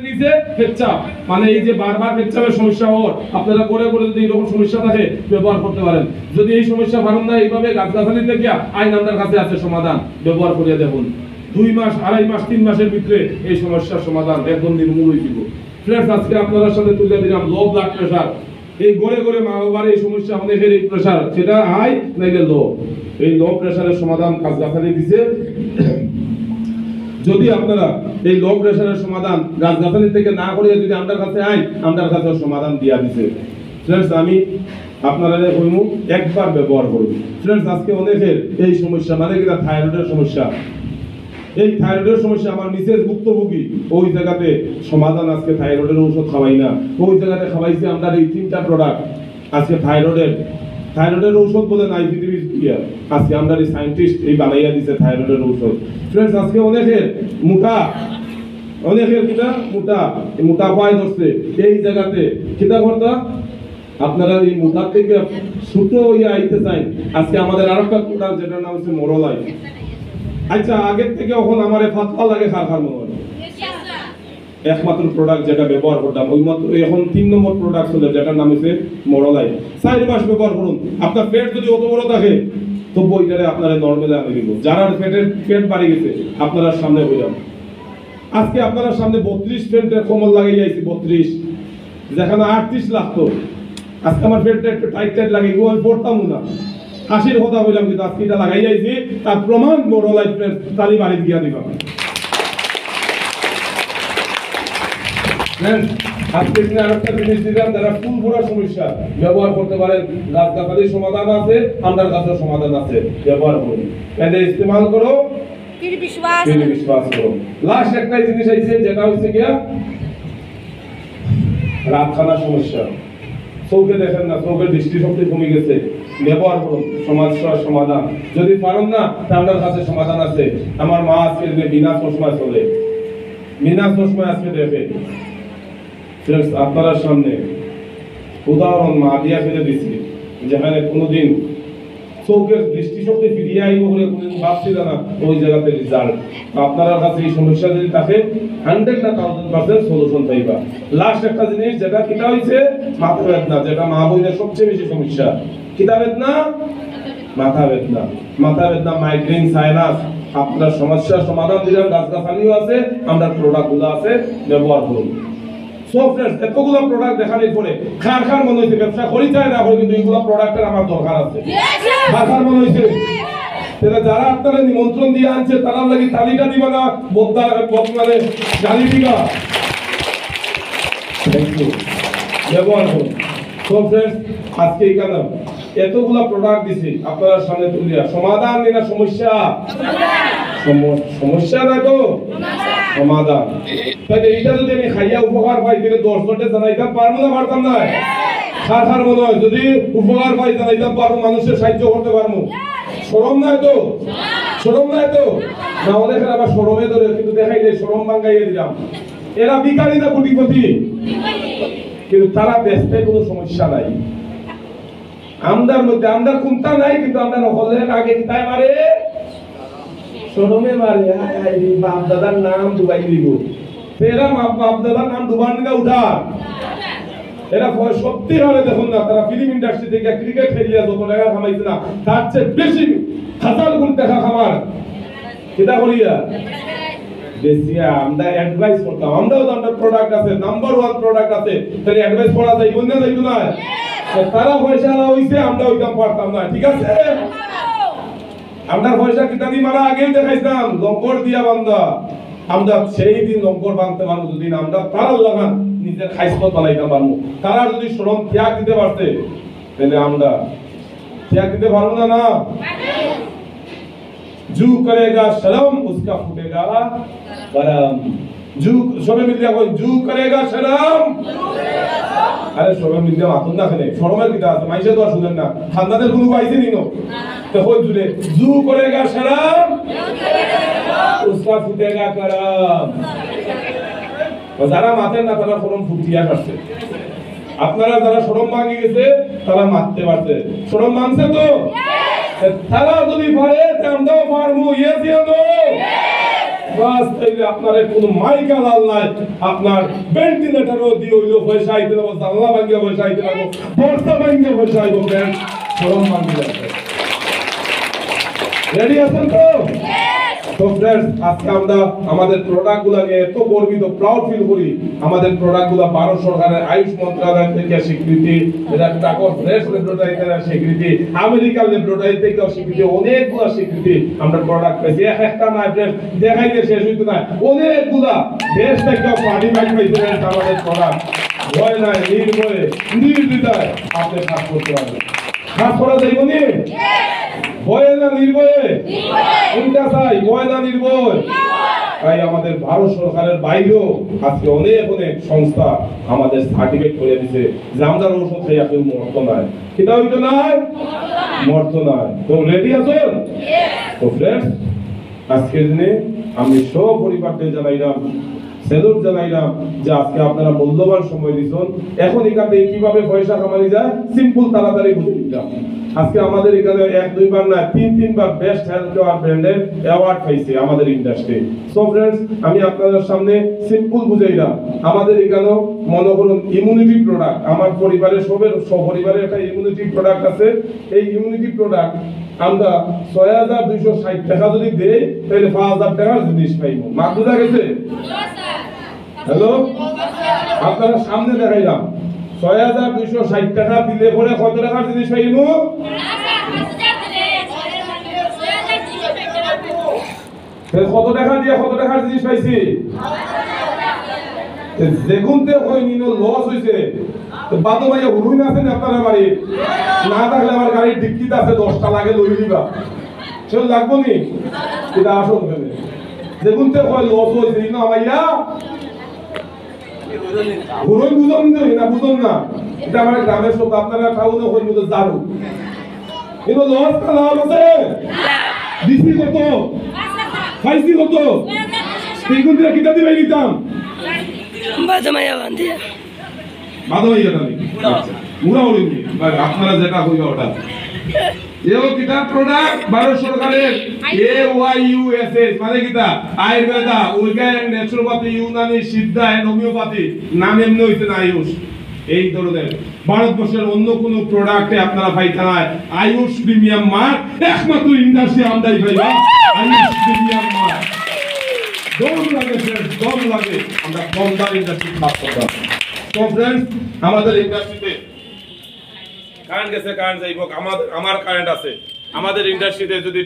নিচে পেচ্ছাপ মানে এই যে বারবার পেচ্ছাপের সমস্যা হওয়ার আপনারা করে করে যদি এরকম সমস্যা থাকে ব্যবহার করতে পারেন। যদি এই সমস্যা পারেন না এইভাবে গাছগাছালি থেকে আইন আপনার কাছে আছে সমাধান, ব্যবহার করিয়া দেখুন। 2 মাস 2.5 মাস 3 মাসের ভিতরে এই সমস্যার সমাধান একদম নির্মূল হয়ে যাব। ফ্রেন্ডস, আজকে আপনাদের সাথে তুলে দিলাম লো ব্লাড প্রেশার। এই গড়ে গড়ে মা বাবার এই সমস্যা অনেকের এই প্রেশার, সেটা হাই নাইলে লো। এই লো প্রেশারের সমাধান গাছগাছালি দিছে। যদি আপনারা এই লো প্রেশারের সমাধান গাছগাছালি থেকে না করে যদি আমার কাছে আইন, আমার কাছে সমাধান দিয়া দিছে। ফ্রেন্ডস, আমি আপনারা কইমু একবার ব্যবহার করুন। ফ্রেন্ডস, আজকে অনেকের এই সমস্যা মানে কিনা থাইরয়েডের সমস্যা। এই থাইরয়েডের সমস্যা আমার মিসেস ভুক্তভোগী, ওই জায়গাতে সমাধান আজকে থাইরয়েডের ঔষধ খাওয়াই না, ওই জায়গাতে খাওয়াইছি আমরা এই 3টা প্রোডাক্ট। আজকে থাইরয়েডের ঔষধ বলে নাই পৃথিবীর ইয়া, আজকে আমরা এই সায়েন্টিস্ট এই বানাইয়া দিছে থাইরয়েডের ঔষধ। ফ্রেন্ডস, আজকে অনেকের কিটা মোটা পায় ধরছে, এই জায়গাতে কিটা করতা আপনারা এই মোটার থেকে ছোট ইয়া আইতে চাই। আজকে আমাদের আরেকটা প্রোডাক্ট যেটার নাম হচ্ছে মোরলাই। আচ্ছা, আগের থেকে এখন আমার ফাতলা লাগে খার মনে হয়। একমাত্র প্রোডাক্ট যেটা ব্যবহার করতাম ওই মাত্র এখন 3 নম্বর প্রোডাক্ট হলো যেটার নাম হচ্ছে মোরলাই। 4 মাস ব্যবহার করুন। আপনার পেট যদি অত বড় থাকে তো বইটারে আপনারা নরমালে আনে দিব। যারা পেট বাড়ি গেছে আপনারা সামনে হইলাম। আজকে আপনারা সামনে 32 পেটের কমল লাগাই যাইছি, 32 যেখানে 38 লাগতো। আজকে আমার পেটটা একটু টাইট লাগে, আমি পড়তাম না। হাসির কথা বললাম, কিন্তু আজকে এটা লাগাই যাইছি, তার প্রমাণ মোরলাই তালি বাড়ি দিয়া দিবা। আজকে আরেকটা জিনিস দিলাম, যারা ফুল ফোড়ার সমস্যা ব্যবহার করতে পারেন। গাছগাছালির সমাধান আছে, আমার কাছে সমাধান আছে, ব্যবহার করুন। এটা ইস্তেমাল করো, বিশ্বাস করো। লাস্ট একটা জিনিস আইছে যেটা হচ্ছে গিয়া রাতখানার সমস্যা। চোখে দেখেন না, চোখের দৃষ্টিশক্তি কমে গেছে, ব্যবহার করুন সমস্যার সমাধান। যদি পারেন না আপনার কাছে সমাধান আছে। আমার মা আজকে বিনা চশমায় চলে, বিনা চশমায় আজকে দেখে। আপনার সামনে উদাহরণ মা দিয়া ফেলে দিচ্ছি, যেখানে কোনোদিন চোখের দৃষ্টিশক্তি ফিরিয়ে আইব বলে কোনোদিন ভাবছিল না, ওই জায়গাতে রেজাল্ট। আপনার কাছে এই সমস্যা যদি থাকে 100 না 1000% সলিউশন পাইবা। লাস্ট একটা জিনিস যেটা কিটা হইছে মাথা বেদনা, যেটা মা বোনের সবচেয়ে বেশি সমস্যা। কিটা বেদনা? মাথা বেদনা, মাইগ্রেন, সাইনাস। আপনার সমস্যার সমাধান দিলাম, গাছগাছালিও আছে, আমরা প্রোডাক্টগুলো আছে, ব্যবহার করুন। সো ফ্রেন্ডস, এতগুলো প্রোডাক্ট দেখানোর পরে খার মনে হইছে ব্যবসা করি চাই না, কিন্তু এইগুলো প্রোডাক্টের আমার দরকার আছে। খার মনে হইছে সেটা যারা আপনারা নিমন্ত্রণ দিয়ে আনছে তারা লাগি তালিকা দিবা না, মানে গালি দিবা। ব্যবহার করুন। সো ফ্রেন্ডস, আজকে এখানে এতগুলো প্রোডাক্ট দিছি আপনারা সামনে তুলিয়া সমাধান না সমস্যা, সমস্যা না তো সমাধান। তাহলে এইটা যদি আমি খাইয়া উপকার পাই তাহলে 10 জনকে জানাইতাম পারবো না, পারতাম না? খার মনে হয় যদি উপকার পাই জানাইতাম পারবো, মানুষের সাহায্য করতে পারবো। শরম নাই তো? না, অনেকের আবার শরমে ধরে, কিন্তু দেখাই যায় শরম ভাঙ্গাইয়া দিলাম। এরা বিকারী না কোটিপতি, কিন্তু তারা ব্যস্তে কোনো সমস্যা নাই। আমদার মধ্যে আমদার কোনটা নাই, কিন্তু আমরা হলের আগে তাই মারে শরমে মারে। বাপ দাদার নাম ডুবাই দিব। এরা বাপ দাদার নাম ডুবার নিলে উঠা। এরা সত্যি হলে দেখুন না, তারা ফিল্ম ইন্ডাস্ট্রি থেকে ক্রিকেট খেলিয়া যত টাকা কামাইছে না, তার চেয়ে বেশি 1000 গুণ টাকা কামার কিতা করিয়া বেশি। আমরা অ্যাডভাইস করতাম, আমরাও তো আমরা প্রোডাক্ট আছে, নাম্বার 1 প্রোডাক্ট আছে, তাহলে অ্যাডভাইস করা যায় কোন না যাইতো না। তারা পয়সা হইছে, আমরা ওইটা পারতাম না। ঠিক আছে, আমরা পয়সা কিতা দি মারা আগেই দেখাইতাম লম্বর দিয়া বান্দা। আমরা সেই দিন লম্বর বাঁধতে পারবো যদি আমরা তার লাগান নিজের খাইসপত বানাইতে পারবো। তারা যদি শ্রম ত্যাগ দিতে পারতে তাহলে আমরা ত্যাগ দিতে পারবো না। না, জু করেগা শরম उसका फूटेगा करम। জু সবে মিলিয়া কই জু করেগা শরম। আরে সবে মিলিয়া মাতুন না খেলে শরমের কিটা আছে, মাইসে তো আর শুনেন না, খান্দাদের গুরু পাইছে নিনো তো কই জুড়ে জু করেগা শরম उसका फूटेगा करम। যারা মাতেন না তারা শরম ফুটিয়া আসছে। আপনারা যারা শরম ভাঙি গেছে তারা মারতে পারছে, শরম ভাঙছে তো তারা যদি পারে আমরাও পারবো। ইয়েস ইয়েস বাস তাইলে আপনার কোনো মাইকা লাল নাই, আপনার ভেন্টিলেটরও দিয়ে হইলো পয়সা আইতে দেবো, জানলা ভাঙ্গিয়া পয়সা আইতে দেবো, বর্ষা ভাঙ্গিয়া পয়সা আইব, শরম ভাঙ্গিয়া। রেডি আছেন তো? তো फ्रेंड्स, আজকে আমরা আমাদের প্রোডাক্টগুলো নিয়ে এত গর্বিত, প্রাউড ফিল করি। আমাদের প্রোডাক্টগুলো ভারত সরকারের আয়ুষ মন্ত্রণালয় থেকে স্বীকৃতি, এটা টাকর ফ্রেশ ল্যাবরেটরি থেকে স্বীকৃতি, আমেরিকান ল্যাবরেটরি থেকে স্বীকৃতি, অনেকগুলো স্বীকৃতি আমরা প্রোডাক্ট পেয়েছি। একটা না ফ্রেন্ড দেখাইতে শেষ হইতো না, অনেকগুলা দেশ থেকে সার্টিফাইড পাইছে আমাদের প্রোডাক্ট। ভয় নাই, নির্ভয়ে নির্দ্বিধায় আপনি কাজ করতে পারবেন। কাজ করা যাইব নি? ভয় না নির্ভয়ে? কোনটা চাই, ভয় না নির্ভয়? তাই আমাদের ভারত সরকারের বাইরেও আজকে অনেক অনেক সংস্থা আমাদের সার্টিফিকেট করে দিছে যে আমরা ঔষধ খাই কেউ মরতো নাই। কিনা হইতো নাই? মরতো নাই। তো রেডি আছেন? তো ফ্রেন্ডস, আজকের দিনে আমি সব পরিবারকে জানাইলাম, সেলুট জানাইলাম যে আজকে আপনারা মূল্যবান সময় দিচ্ছেন। এখন এখানে কিভাবে পয়সা কামানো যায় সিম্পল তাড়াতাড়ি বুঝে দিলাম। আজকে আমাদের এখানে এক দুইবার না তিনবার বেস্ট হেলথ কেয়ার ব্র্যান্ডের অ্যাওয়ার্ড পাইছে আমাদের ইন্ডাস্ট্রি। সো ফ্রেন্ডস, আমি আপনাদের সামনে সিম্পল বুঝাইলাম। আমাদের এখানে মনে করুন ইমিউনিটি প্রোডাক্ট, আমার পরিবারের সপরিবারের একটা ইমিউনিটি প্রোডাক্ট আছে। এই ইমিউনিটি প্রোডাক্ট আমরা ৬,২৬০ টাকা যদি দেই তাহলে ৫,০০০ টাকার জিনিস পাইব। মাছ বোঝা গেছে? হ্যালো, আপনারা সামনে দেখাইলাম ৬,২৬০ টাকা দিলে পরে কত টাকার জিনিস পাইব? কত টাকা দিয়ে কত টাকার জিনিস পাইছি? যেগুনতে কই নিনো লস হইছে। তো বাতো ভাইয়া হুরুইন আছে না আপনার বাড়ি? না থাকলে আমার গাড়ির ডিক্কিতে আছে, 10টা লাগে লই দিবা। সেও লাগবো নি? এটা আসল কেন? যেগুনতে কই লস হইছে না ভাইয়া, হুরুইন বুঝন না, বুঝন না। এটা আমার গ্রামের শব্দ, আপনারা টাউনে কই বুঝো জারু। কিন্তু লস কালা আছে? দিছি কত? খাইছি কত? সেগুনতে কিটা দিবাই নিতাম? বাদামাইয়া বান্ধে বাদামাইয়া দানি মুরা হলিনি ভাই, আপনারা যেটা হইবা ওটা। এও কিটা প্রোডাক্ট ভারত সরকারের AYUSS মানে কিটা আয়ুর্বেদা, উইগান, naturopathy, Unani, Siddha and homeopathy, নাম এমনি হইছে না আয়ুষ। এই ধরনের ভারতবর্ষের অন্য কোন প্রোডাক্টে আপনারা পাইতে না আয়ুষ প্রিমিয়াম মার্ক, একমাত্র ইন্ডাস্ট্রি আমদানি পাইবা আয়ুষ প্রিমিয়াম মার্ক। দম লাগে ফ্রেন্ডস, দম লাগে আমরা কম দাম ইন্ডাস্ট্রি কাজ করতাম। তো ফ্রেন্ডস, আমাদের ইন্ডাস্ট্রিতে কারেন্ট গেছে, কারেন্ট যাইব, আমার কারেন্ট আছে। আমাদের ইন্ডাস্ট্রিতে যদি